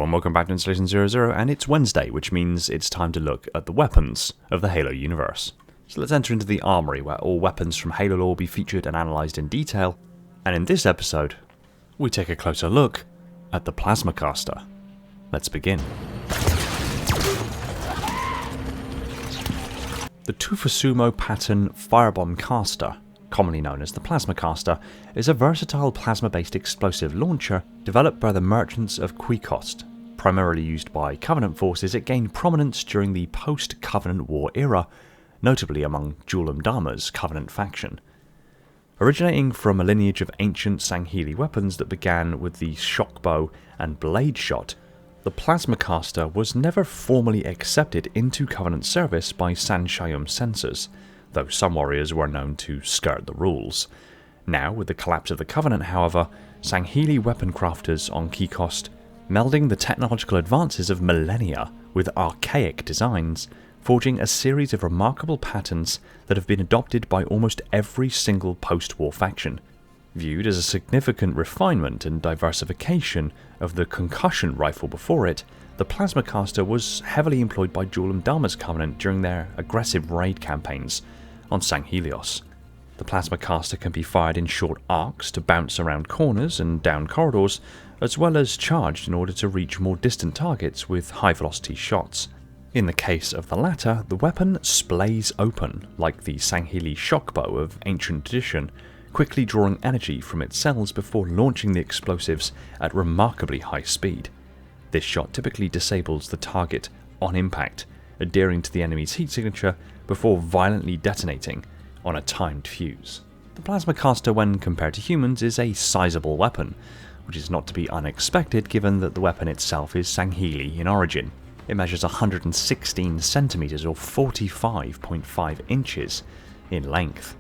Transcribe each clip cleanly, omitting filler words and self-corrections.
and welcome back to Installation 00, and it's Wednesday, which means it's time to look at the weapons of the Halo universe. So let's enter into the Armory, where all weapons from Halo lore will be featured and analysed in detail, and in this episode, we take a closer look at the Plasma Caster. Let's begin. The Tufusumo pattern Firebomb Caster, commonly known as the Plasma Caster, is a versatile plasma-based explosive launcher developed by the merchants of Quikost. Primarily used by Covenant forces, it gained prominence during the post-Covenant War era, notably among Julam Dama's Covenant faction. Originating from a lineage of ancient Sangheili weapons that began with the shockbow and blade shot, the Plasma Caster was never formally accepted into Covenant service by Sanshayum censors, though some warriors were known to skirt the rules. Now, with the collapse of the Covenant, however, Sangheili weapon crafters on Quikost, melding the technological advances of millennia with archaic designs, forging a series of remarkable patterns that have been adopted by almost every single post-war faction. Viewed as a significant refinement and diversification of the concussion rifle before it, the Plasma Caster was heavily employed by Julam Dama's Covenant during their aggressive raid campaigns on Sanghelios. The Plasma Caster can be fired in short arcs to bounce around corners and down corridors, as well as charged in order to reach more distant targets with high-velocity shots. In the case of the latter, the weapon splays open, like the Sangheili shockbow of ancient tradition, quickly drawing energy from its cells before launching the explosives at remarkably high speed. This shot typically disables the target on impact, adhering to the enemy's heat signature before violently detonating on a timed fuse. The Plasma Caster, when compared to humans, is a sizable weapon, which is not to be unexpected given that the weapon itself is Sangheili in origin. It measures 116 centimeters or 45.5 inches in length.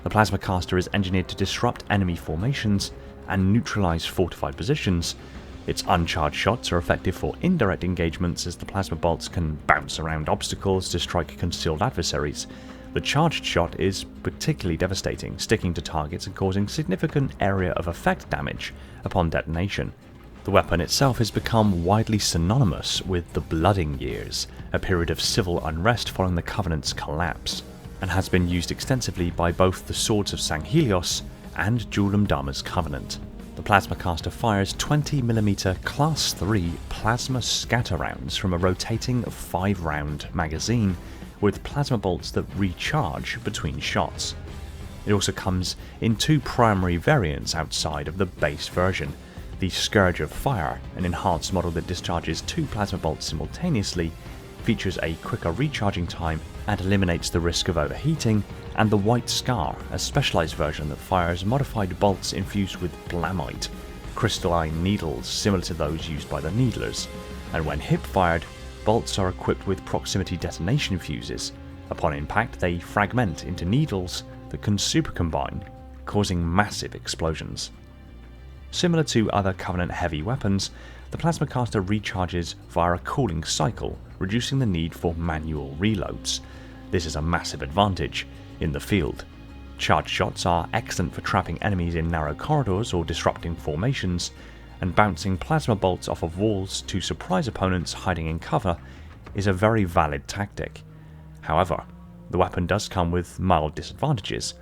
The Plasma Caster is engineered to disrupt enemy formations and neutralize fortified positions. Its uncharged shots are effective for indirect engagements, as the plasma bolts can bounce around obstacles to strike concealed adversaries. The charged shot is particularly devastating, sticking to targets and causing significant area of effect damage upon detonation. The weapon itself has become widely synonymous with the Blooding Years, a period of civil unrest following the Covenant's collapse, and has been used extensively by both the Swords of Sanghelios and Julam Dama's Covenant. The Plasma Caster fires 20mm Class 3 plasma scatter rounds from a rotating 5-round magazine with plasma bolts that recharge between shots. It also comes in two primary variants outside of the base version: the Scourge of Fire, an enhanced model that discharges two plasma bolts simultaneously, features a quicker recharging time and eliminates the risk of overheating, and the White Scar, a specialized version that fires modified bolts infused with blamite, crystalline needles similar to those used by the Needlers, and when hip-fired, bolts are equipped with proximity detonation fuses. Upon impact, they fragment into needles that can supercombine, causing massive explosions. Similar to other Covenant heavy weapons, the Plasma Caster recharges via a cooling cycle, reducing the need for manual reloads. This is a massive advantage in the field. Charged shots are excellent for trapping enemies in narrow corridors or disrupting formations, and bouncing plasma bolts off of walls to surprise opponents hiding in cover is a very valid tactic. However, the weapon does come with mild disadvantages.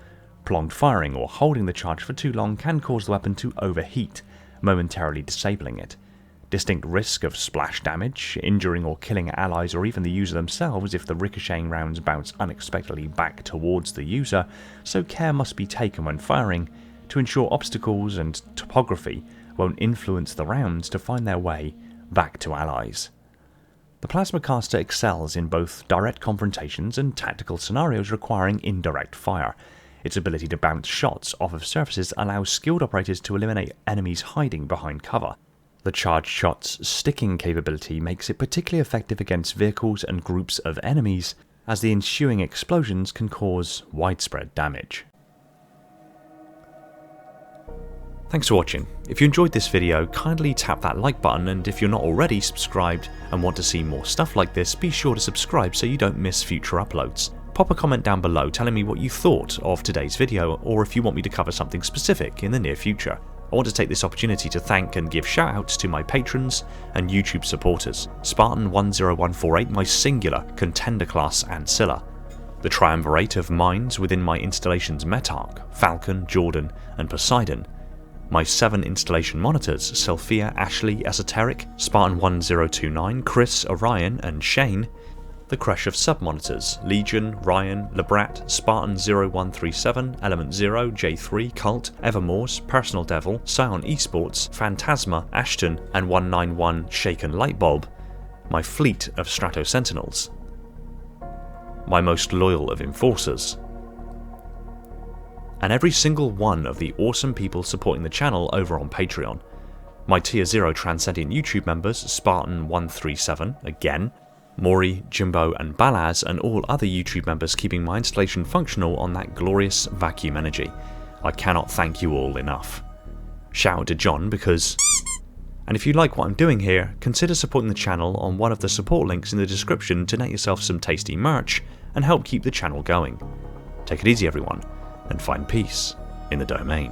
Prolonged firing or holding the charge for too long can cause the weapon to overheat, momentarily disabling it. Distinct risk of splash damage, injuring or killing allies or even the user themselves if the ricocheting rounds bounce unexpectedly back towards the user, so care must be taken when firing to ensure obstacles and topography won't influence the rounds to find their way back to allies. The Plasma Caster excels in both direct confrontations and tactical scenarios requiring indirect fire. Its ability to bounce shots off of surfaces allows skilled operators to eliminate enemies hiding behind cover. The charged shot's sticking capability makes it particularly effective against vehicles and groups of enemies, as the ensuing explosions can cause widespread damage. Thanks for watching. If you enjoyed this video, kindly tap that like button, and if you're not already subscribed and want to see more stuff like this, be sure to subscribe so you don't miss future uploads. Pop a comment down below telling me what you thought of today's video, or if you want me to cover something specific in the near future. I want to take this opportunity to thank and give shoutouts to my patrons and YouTube supporters, Spartan10148, my singular contender class Ancilla, the triumvirate of minds within my installations Metarch, Falcon, Jordan and Poseidon, my 7 installation monitors Sophia, Ashley, Esoteric, Spartan1029, Chris, Orion and Shane, the crush of sub-monitors Legion, Ryan, Lebrat, Spartan0137, Element 0, J3, Cult, Evermore's, Personal Devil, Scion Esports, Phantasma, Ashton and 191 Shaken Lightbulb, my fleet of Strato Sentinels, my most loyal of Enforcers, and every single one of the awesome people supporting the channel over on Patreon. My Tier 0 Transcendent YouTube members Spartan137, again, Maury, Jimbo and Balaz, and all other YouTube members keeping my installation functional on that glorious vacuum energy. I cannot thank you all enough. Shout out to John because... And if you like what I'm doing here, consider supporting the channel on one of the support links in the description to net yourself some tasty merch and help keep the channel going. Take it easy everyone, and find peace in the domain.